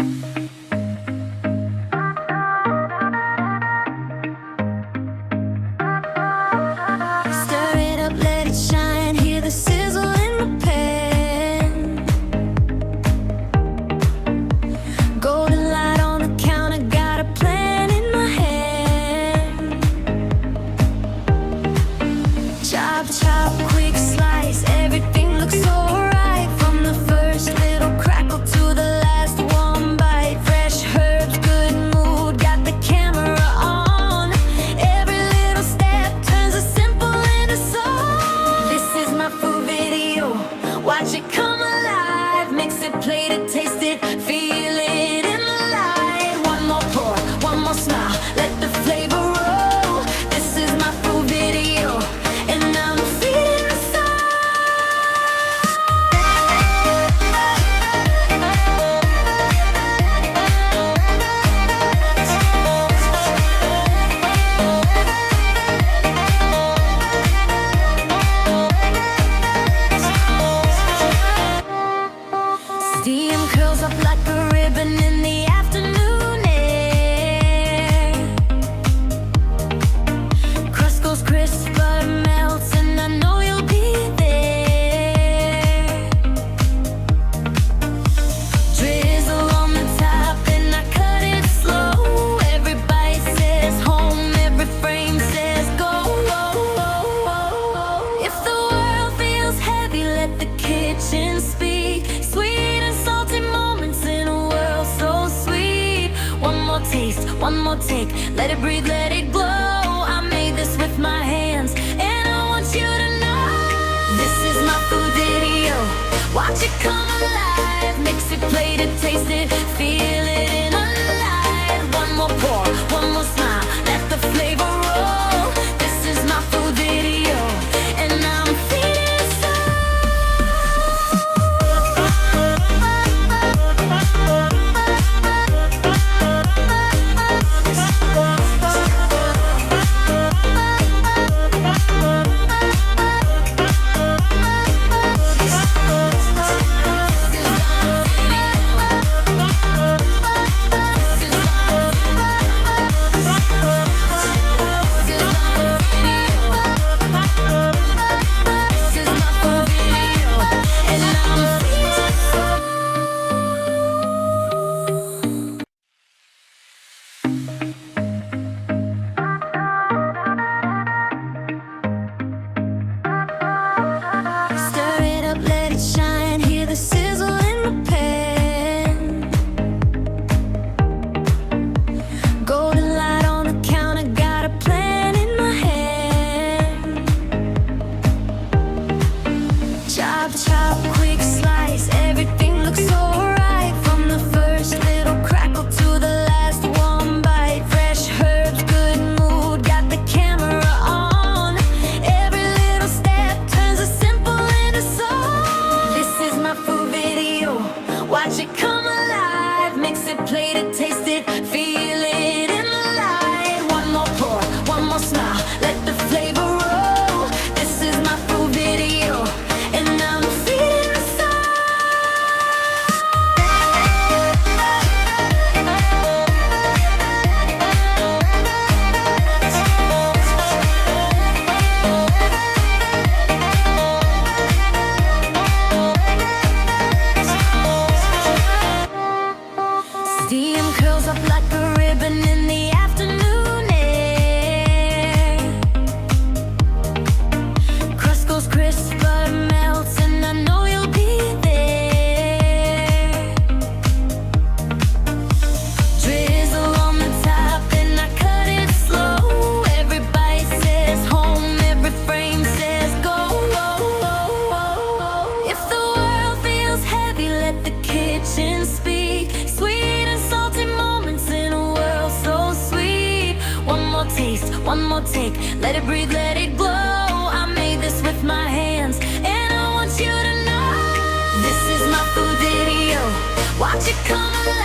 Stir it up, let it shine, hear the sizzle in the pan. Golden light on the counter, got a plan in my hand. Chop, chop, quick slice, everything looks so right. From the first little crackle to the last warm bite. Fresh herbs, good mood, got the camera on. Every little step turns a simple into song. This is my food video, watch it come alive. Mix it, plate it, taste it, feel it in the light. One more pour, one more smile, let the flavor roll. This is my food video, and I'm feeding the soul. Steam curls up like a ribbon in the afternoon air. Crust goes crisp, butter melts, and I know you'll be there. Drizzle on the top and I cut it slow. Every bite says home, every frame says go. If the world feels heavy, let the kitchen speak. Sweet and salty moments in a world so sweet. One more taste, one more take, let it breathe, let it glow. I made this with my hands, and I want you to know. This is my food video, watch it come alive. Mix it, plate it, taste it, feel it in a light. One more pour, one more smile, let the flavor roll. This is my food video, and I'm feeding soul. Stir it up, let it shine, hear the sizzle in the pan. Golden light on the counter, got a plan in my hand. Chop, chop, quick slice, everything looks so right. From the first little crackle to the last warm bite. Fresh herbs, good mood, got the camera on. Every little step turns a simple into song. This is my food video, watch it come alive. Mix it, plate it, taste it, feel it in the light. One more pour, one more smile, let the flavor roll. This is my food video, and I'm feeding the soul. Steam curls up like a ribbon in the afternoon air. Crust goes crisp, butter melts, and I know you'll be there. Drizzle on the top and I cut it slow. Every bite says home, every frame says go. If the world feels heavy, let the kitchen speak. Sweet and salty moments in a world so sweet. One more taste, one more take, let it breathe, let it glow. I made this with my hands, and I want you to know. This is my food video, watch it come alive.